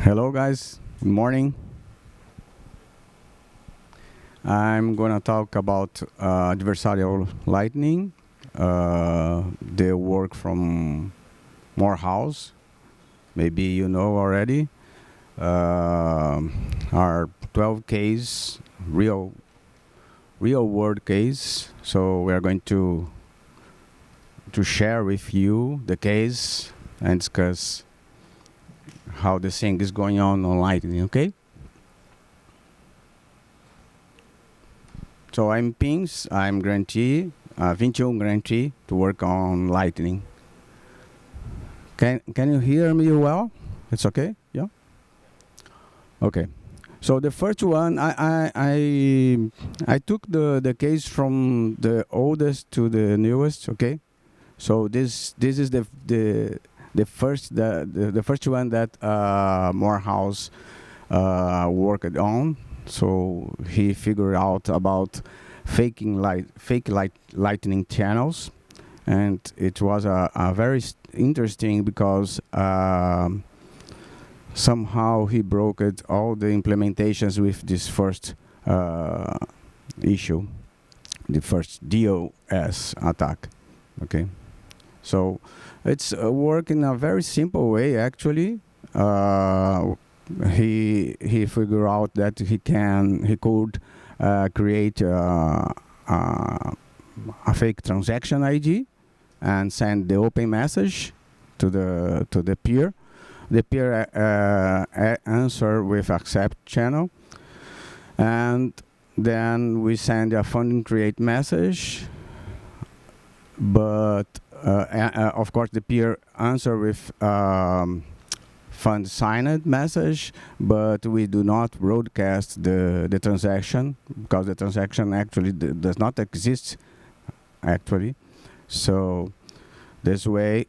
Hello guys, good morning. I'm gonna talk about Adversarial Lightning, the work from Morehouse. Maybe you know already. Our 12 case, real world case. So we are going to share with you the case and discuss how the thing is going on Lightning, okay? So I'm Pins, I'm grantee, 21 grantee to work on Lightning. Can you hear me well? It's okay? Yeah? Okay. So the first one, I took the case from the oldest to the newest, okay? So this is the first one that Morehouse worked on. So he figured out about fake lightning channels, and it was a very interesting because somehow he broke all the implementations with this first issue, the first DOS attack. Okay, so it's work in a very simple way actually. He figured out that he could create a fake transaction ID and send the open message to the peer. The peer answer with accept channel, and then we send a funding create message. But of course, the peer answer with fund signed message, but we do not broadcast the transaction because the transaction actually does not exist actually. So this way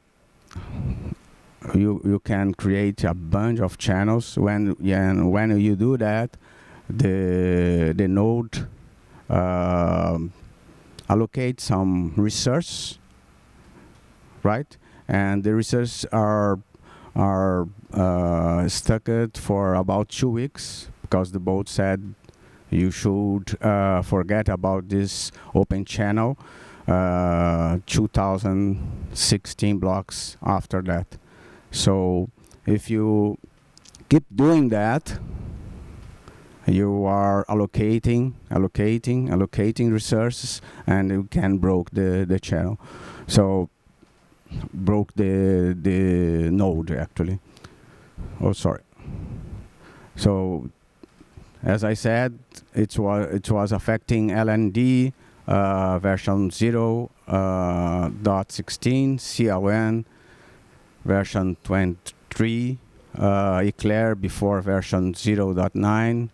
you can create a bunch of channels. When you do that, the node allocate some resource, right? And the resources are stuck for about 2 weeks because the bot said you should forget about this open channel 2016 blocks after that. So if you keep doing that, you are allocating resources, and you can broke the channel. So broke the node actually. Oh, sorry. So as I said, it was affecting LND version 0.16, CLN version 23, Eclair before version 0.9,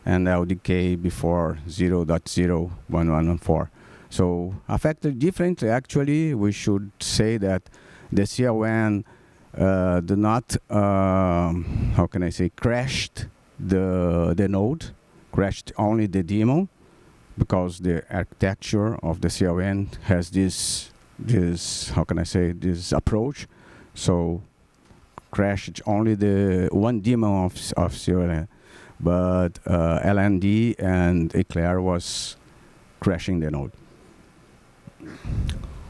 and LDK before 0.01114. So affected differently. Actually, we should say that the CLN do not, how can I say, crashed the node, crashed only the daemon, because the architecture of the CLN has this how can I say, this approach. So crashed only the one daemon of CLN, but LND and Eclair was crashing the node.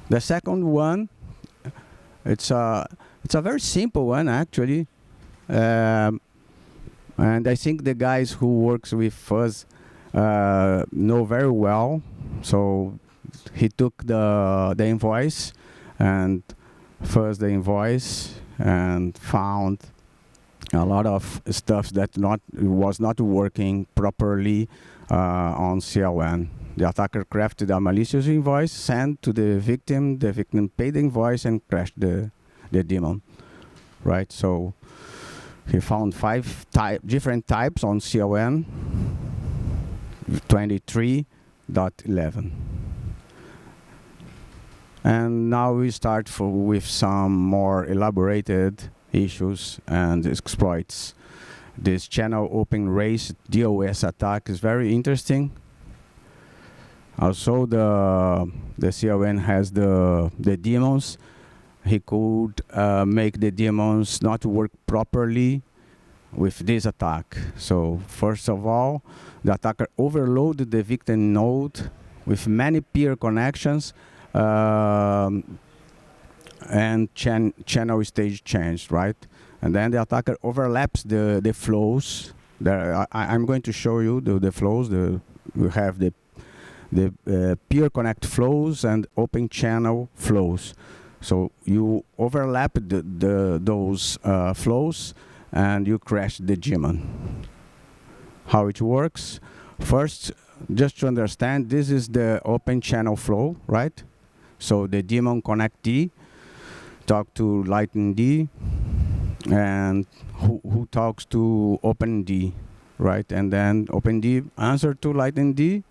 The second one, it's a very simple one actually, and I think the guys who works with us know very well. So he took the invoice and first the invoice and found a lot of stuff that was not working properly on CLN. The attacker crafted a malicious invoice, sent to the victim paid the invoice and crashed the daemon, right? So he found 5 different types on CLN 23.11. And now we start with some more elaborated issues and exploits. This channel open race DOS attack is very interesting. Also, the CLN has the daemons. He could make the daemons not work properly with this attack. So first of all, the attacker overloaded the victim node with many peer connections and channel stage change, right? And then the attacker overlaps the flows. I'm going to show you the flows. We have the peer connect flows and open channel flows. So you overlap those flows and you crash the daemon. How it works? First, just to understand, this is the open channel flow, right? So the daemon connect D, talk to Lightning D, and who talks to Open D, right? And then Open D answer to Lightning D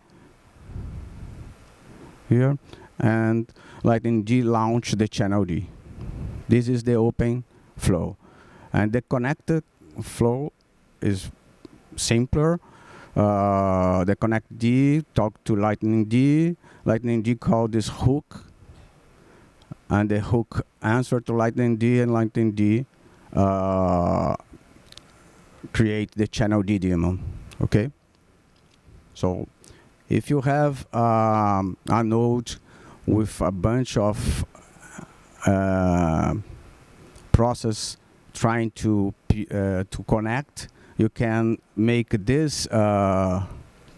here, and Lightning D launch the channel D. This is the open flow. And the connected flow is simpler. The connect D talk to Lightning D call this hook, and the hook answer to Lightning D, and Lightning D create the channel D daemon. Okay. So if you have a node with a bunch of process trying to connect, you can make this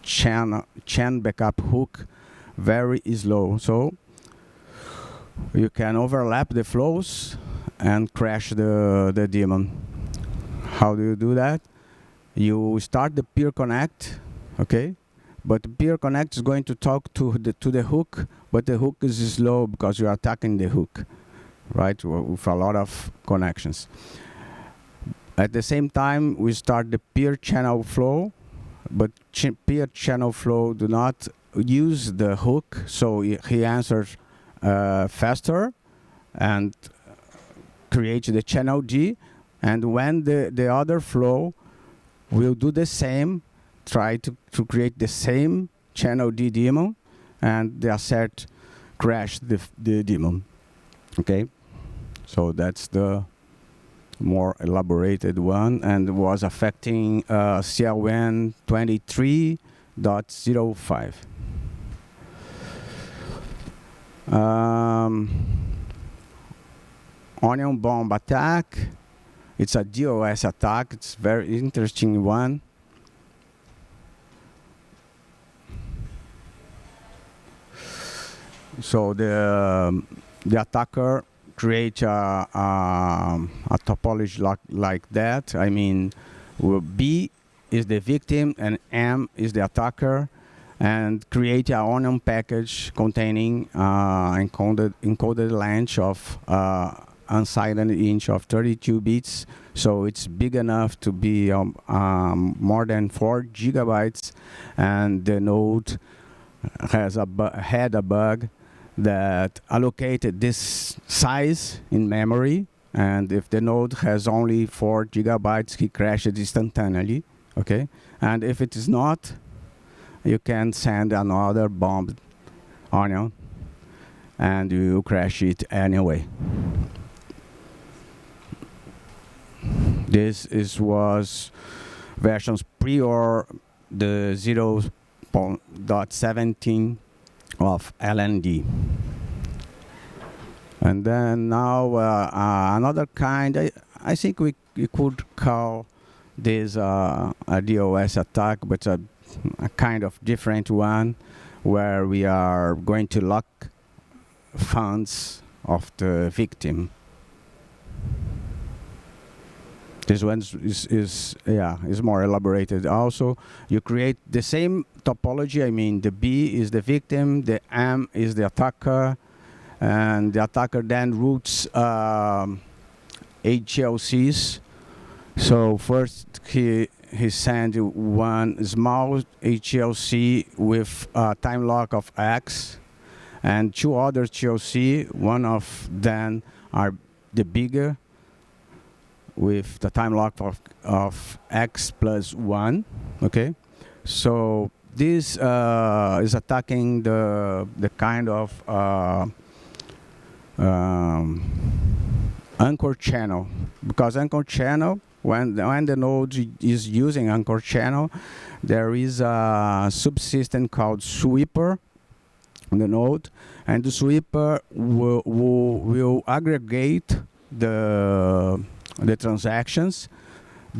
chain backup hook very slow. So you can overlap the flows and crash the daemon. How do you do that? You start the peer connect, okay? But the peer connect is going to talk to the hook, but the hook is slow because you are attacking the hook, right? With a lot of connections. At the same time, we start the peer channel flow, but peer channel flow do not use the hook, so he answers faster and creates the channel D. And when the other flow will do the same, try to create the same channel D daemon, and the assert crash the daemon. Okay, so that's the more elaborated one, and was affecting CLN 23.05. Onion bomb attack. It's a DOS attack. It's very interesting one. So the attacker creates a topology like that. I mean, B is the victim and M is the attacker, and create an onion package containing encoded length of unsigned int of 32 bits. So it's big enough to be more than 4 gigabytes, and the node has had a bug that allocated this size in memory, and if the node has only 4 gigabytes, he crashes instantaneously. Okay, and if it is not, you can send another bombed onion, and you crash it anyway. This was versions pre-or the 0.17 of LND. And then now another kind, I think we could call this a DOS attack, but a kind of different one, where we are going to lock funds of the victim. This one is more elaborated. Also, you create the same topology. I mean, the B is the victim, the M is the attacker, and the attacker then routes HLCs. So first he sends one small HLC with a time lock of X, and 2 other HLC. One of them are the bigger, with the time lock of X plus 1, okay? So this is attacking the kind of anchor channel, because anchor channel when the node is using Anchor channel, there is a subsystem called sweeper on the node, and the sweeper will aggregate the transactions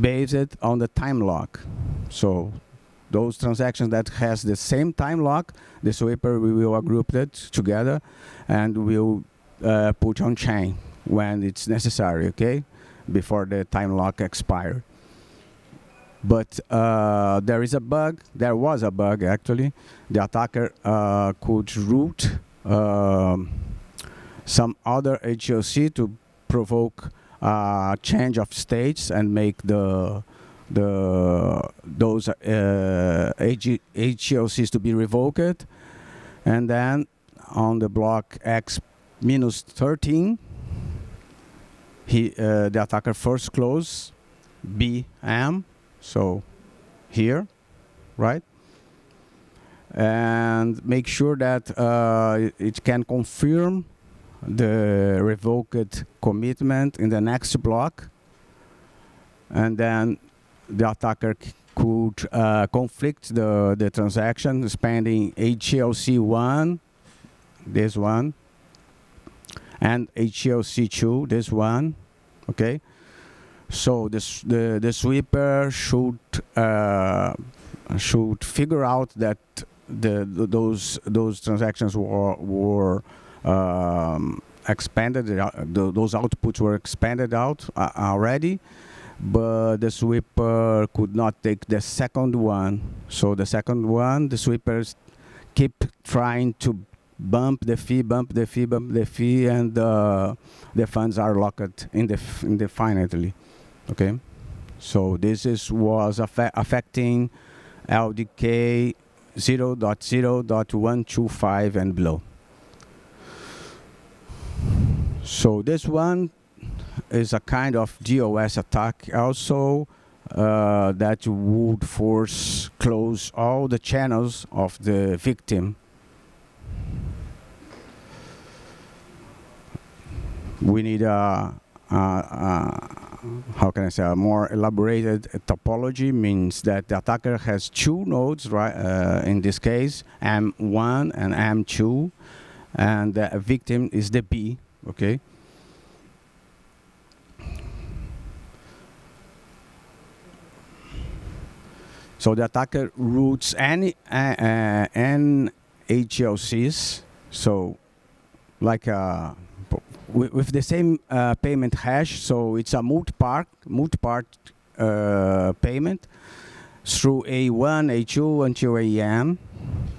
based on the time lock. So those transactions that has the same time lock, the sweeper will group it together and will put on chain when it's necessary, okay, before the time lock expires. But there was a bug actually. The attacker could route some other HOC to provoke change of states and make those HOCs to be revoked. And then on the block X-13, the attacker first close BM, so here, right? And make sure that it can confirm the revoked commitment in the next block. And then the attacker could conflict the transaction, spending HLC1, this one, and HLC2, this one, okay? So the sweeper should figure out that those transactions were expanded, those outputs were expanded out already, but the sweeper could not take the second one. So the second one, the sweepers keep trying to bump the fee, and the funds are locked indefinitely. Okay, so this was affecting LDK 0.0.125 and below. So this one is a kind of DOS attack also that would force close all the channels of the victim. We need how can I say, a more elaborated topology. Means that the attacker has two nodes, right? In this case, M1 and M2, and the victim is the B. Okay. So the attacker routes any HLCs. So like with the same payment hash, so it's a multi-part payment through A1, A2 until AN.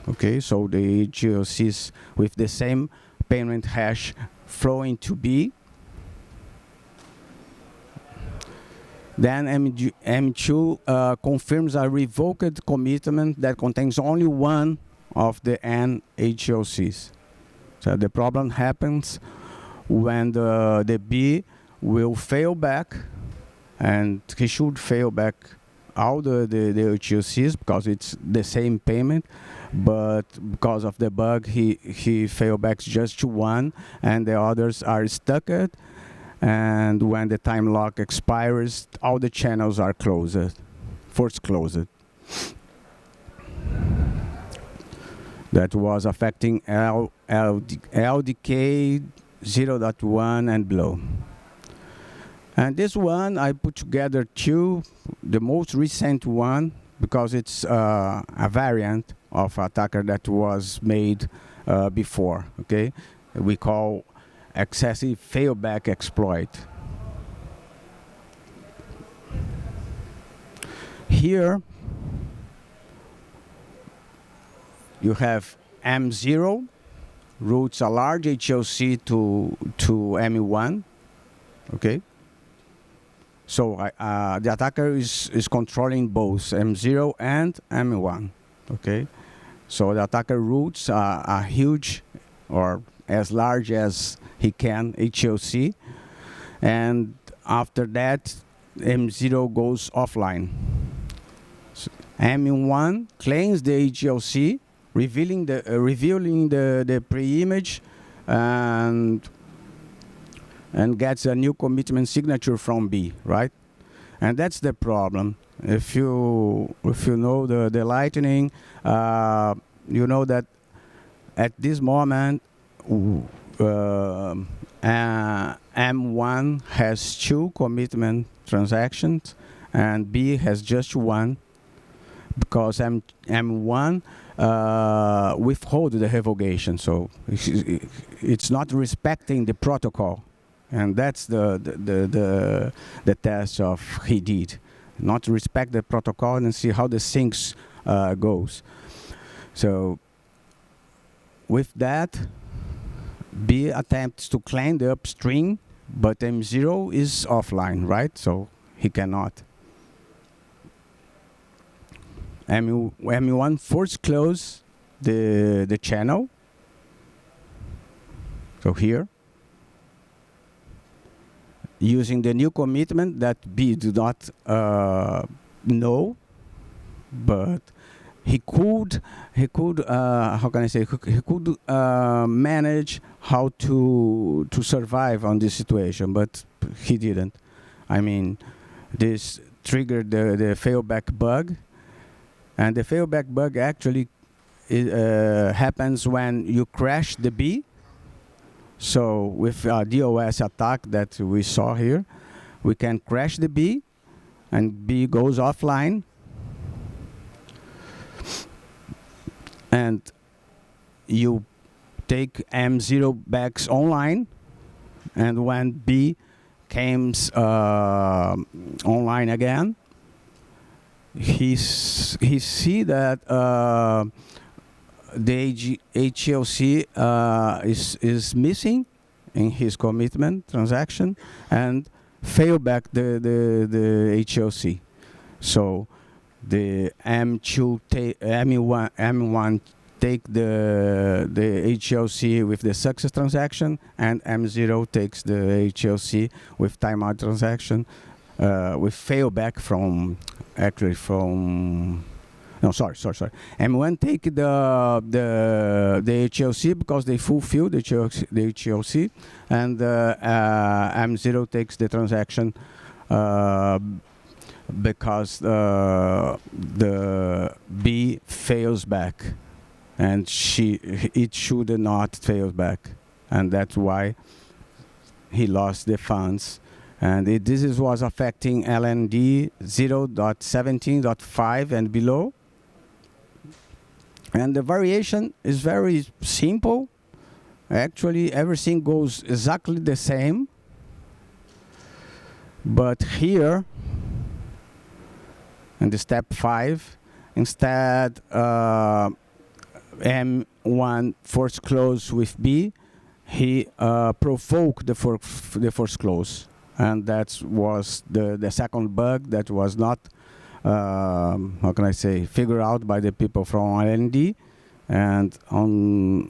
Okay, so the HLCs with the same payment hash flowing to B. Then M2 confirms a revoked commitment that contains only one of the N HLCs. So the problem happens when the B will fail back, and he should fail back all the HLCs because it's the same payment, but because of the bug he fail back just to one, and the others are stuck. And when the time lock expires, all the channels are closed, force closed. That was affecting LDK 0.1 and below. And this one I put together two, the most recent one, because it's a variant of attacker that was made before. Okay, we call excessive failback exploit. Here you have M0 routes a large HLC to M1. Okay, so the attacker is controlling both M0 and M1. Okay, so the attacker routes a huge, or as large as he can, HLC, and after that M0 goes offline. So M1 claims the HLC, revealing the pre-image, and gets a new commitment signature from B, right? And that's the problem. If you know the Lightning, you know that at this moment, M1 has 2 commitment transactions, and B has just 1, because M1 withhold the revocation, so it's not respecting the protocol, and that's the test of he did, not respect the protocol and see how the syncs goes. So with that, B attempts to claim the upstream, but M0 is offline, right? So he cannot. M1 force close the channel. So here, using the new commitment that B do not know, but he could how can I say, he could manage how to survive on this situation, but he didn't. I mean, this triggered the failback bug, and the failback bug actually happens when you crash the B. So with a DOS attack that we saw here, we can crash the B, and B goes offline. And you take M0 back online, and when B comes online again, he see that the HLC is missing in his commitment transaction, and fail back the HLC. So the M1 take the HLC with the success transaction, and M0 takes the HLC with timeout transaction, with failback from no, sorry. M1 take the HLC because they fulfill the HLC, and M0 takes the transaction because the B fails back, and it should not fail back, and that's why he lost the funds. And this was affecting LND 0.17.5 and below. And the variation is very simple. Actually, everything goes exactly the same. But here, in the step 5, instead M1 force close with B, he provoked the force close. And that was the second bug that was not, how can I say, figured out by the people from LND. And on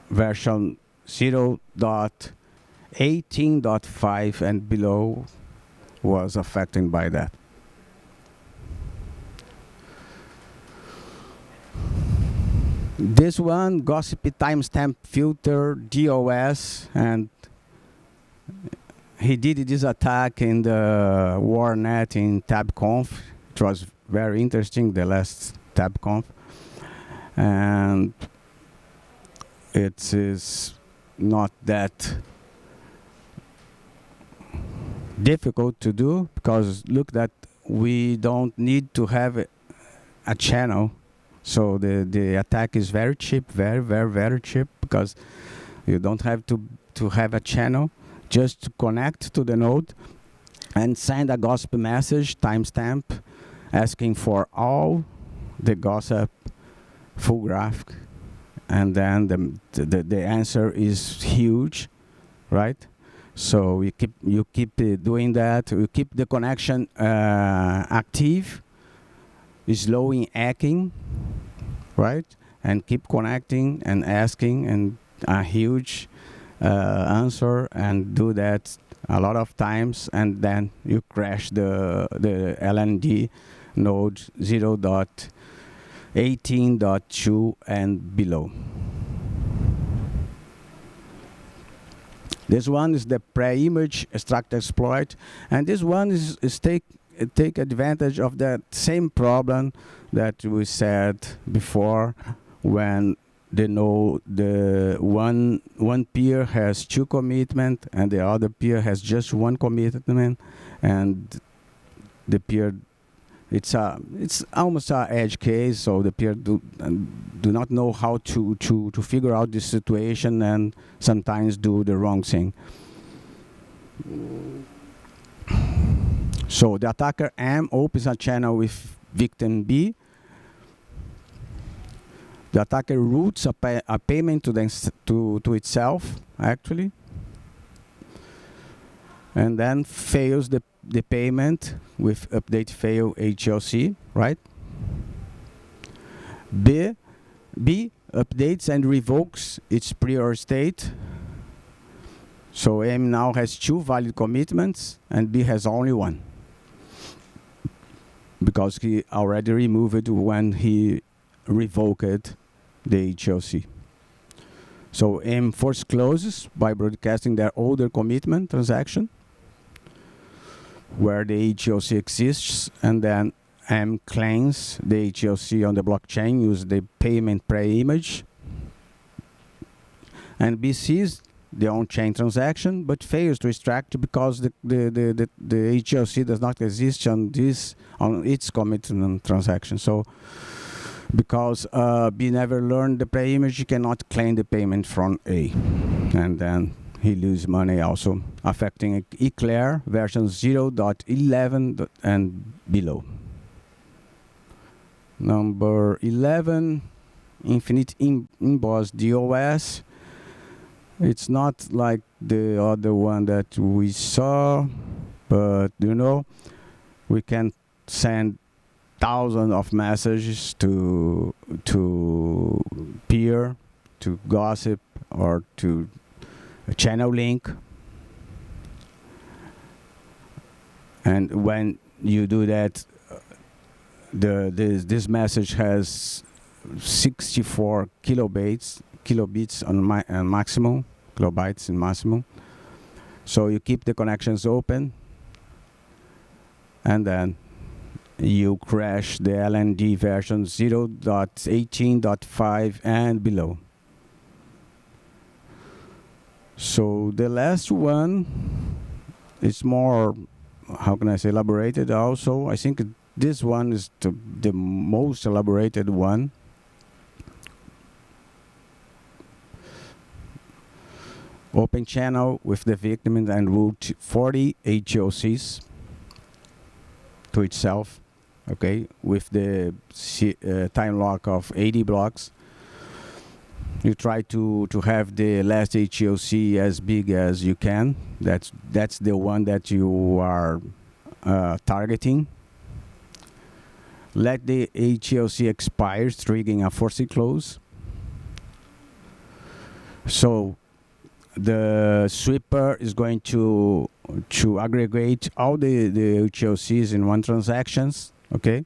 version 0.18.5 and below was affected by that. This one, gossipy timestamp filter, DOS, and he did this attack in the warnet in tabconf. It was very interesting, the last tabconf. And it is not that difficult to do, because look that we don't need to have a channel. So the attack is very cheap, very cheap, because you don't have to have a channel, just to connect to the node and send a gossip message, timestamp, asking for all the gossip full graph, and then the answer is huge, right? So you keep doing that. You keep the connection active, slowing hacking, right? And keep connecting and asking, and a huge answer, and do that a lot of times, and then you crash the LND node 0.18.2 and below. This one is the pre-image extract exploit, and this one is take advantage of that same problem that we said before, when they know the one peer has 2 commitment and the other peer has just 1 commitment, and the peer, it's almost a edge case, so the peer do not know how to figure out this situation, and sometimes do the wrong thing. So the attacker M opens a channel with victim B. The attacker routes a payment to itself, actually, and then fails the payment with update fail HLC, right? B updates and revokes its prior state. So M now has 2 valid commitments and B has only 1, because he already removed it when he revoked the HLC. So M first closes by broadcasting their older commitment transaction where the HLC exists, and then M claims the HLC on the blockchain, use the payment pre-image, and B sees the on-chain transaction but fails to extract because the HLC does not exist on its commitment transaction. So because B never learned the pre-image, he cannot claim the payment from A, and then he loses money also, affecting Eclair version 0.11 and below. Number 11, Infinite Inbox DOS. It's not like the other one that we saw, but you know, we can send thousands of messages to peer, to gossip, or to a channel link. And when you do that, this message has 64 kilobits on maximum, kilobytes in maximum. So you keep the connections open, and then you crash the LND version 0.18.5 and below. So the last one is more, how can I say, elaborated also. I think this one is the most elaborated one. Open channel with the victim and route 40 HOCs to itself, okay, with the time lock of 80 blocks. You try to have the last HOC as big as you can. That's the one that you are targeting. Let the HOC expire, triggering a forced close. So the sweeper is going to aggregate all the HOCs in one transactions, okay?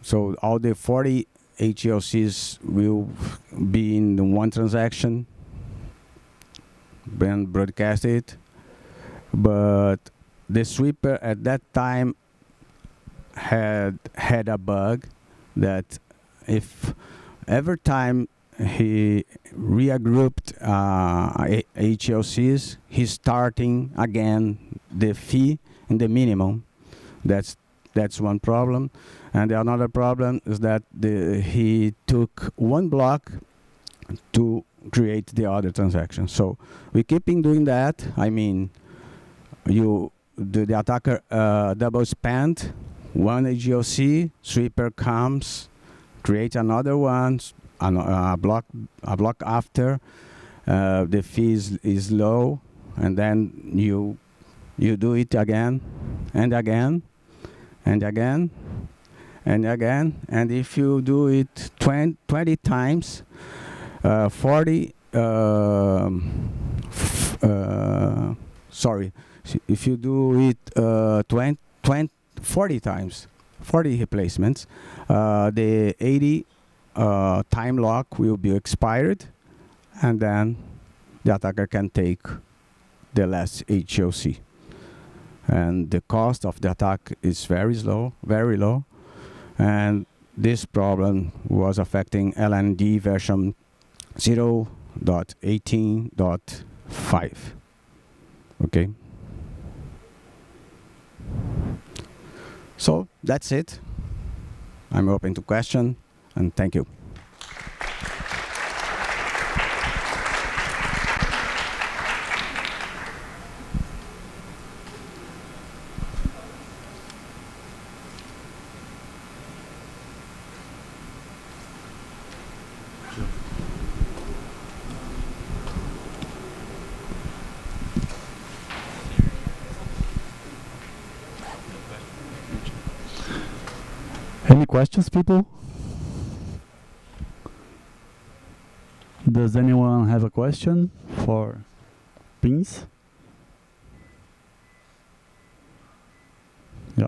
So all the 40 HOCs will be in one transaction, then broadcast it. But the sweeper at that time had a bug that if every time he regrouped HOCs, he's starting again the fee in the minimum. That's one problem. And the another problem is that he took one block to create the other transaction. So we keep doing that. I mean, the attacker double spend one HOC, sweeper comes, create another one, a block after, the fee is low, and then you do it again and again and again and again, and if you do it 20 times, 40 sorry, if you do it 40 times, 40 replacements, the 80 time lock will be expired, and then the attacker can take the last HOC. and the cost of the attack is very low, and this problem was affecting LND version 0.18.5. Okay. So that's it. I'm open to question, and thank you. Any questions, people? Does anyone have a question for Pins? Yeah.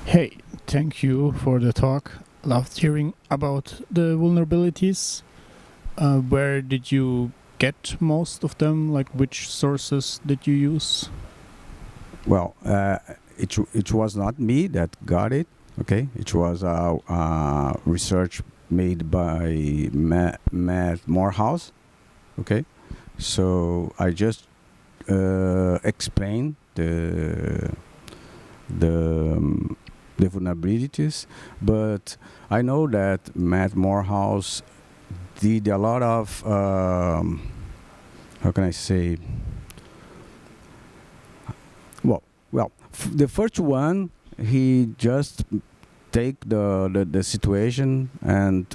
Hey, thank you for the talk. Loved hearing about the vulnerabilities. Where did you get most of them? Like, which sources did you use? Well, it was not me that got it. Okay, it was research made by Matt Morehouse. Okay, so I just explained the vulnerabilities, but I know that Matt Morehouse did a lot of how can I say? Well, the first one, he just take the situation and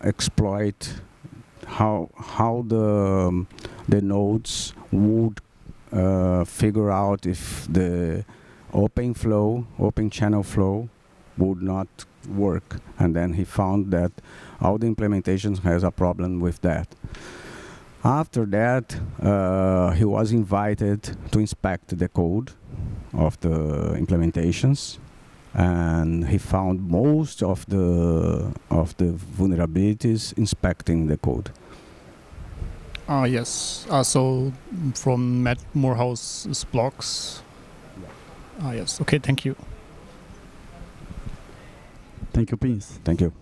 exploit how the nodes would figure out if the open channel flow would not work, and then he found that all the implementations has a problem with that. After that, he was invited to inspect the code of the implementations, and he found most of the vulnerabilities inspecting the code. Yes. So from Matt Morehouse's blogs. Yes. Okay. Thank you. Thank you, Pins. Thank you.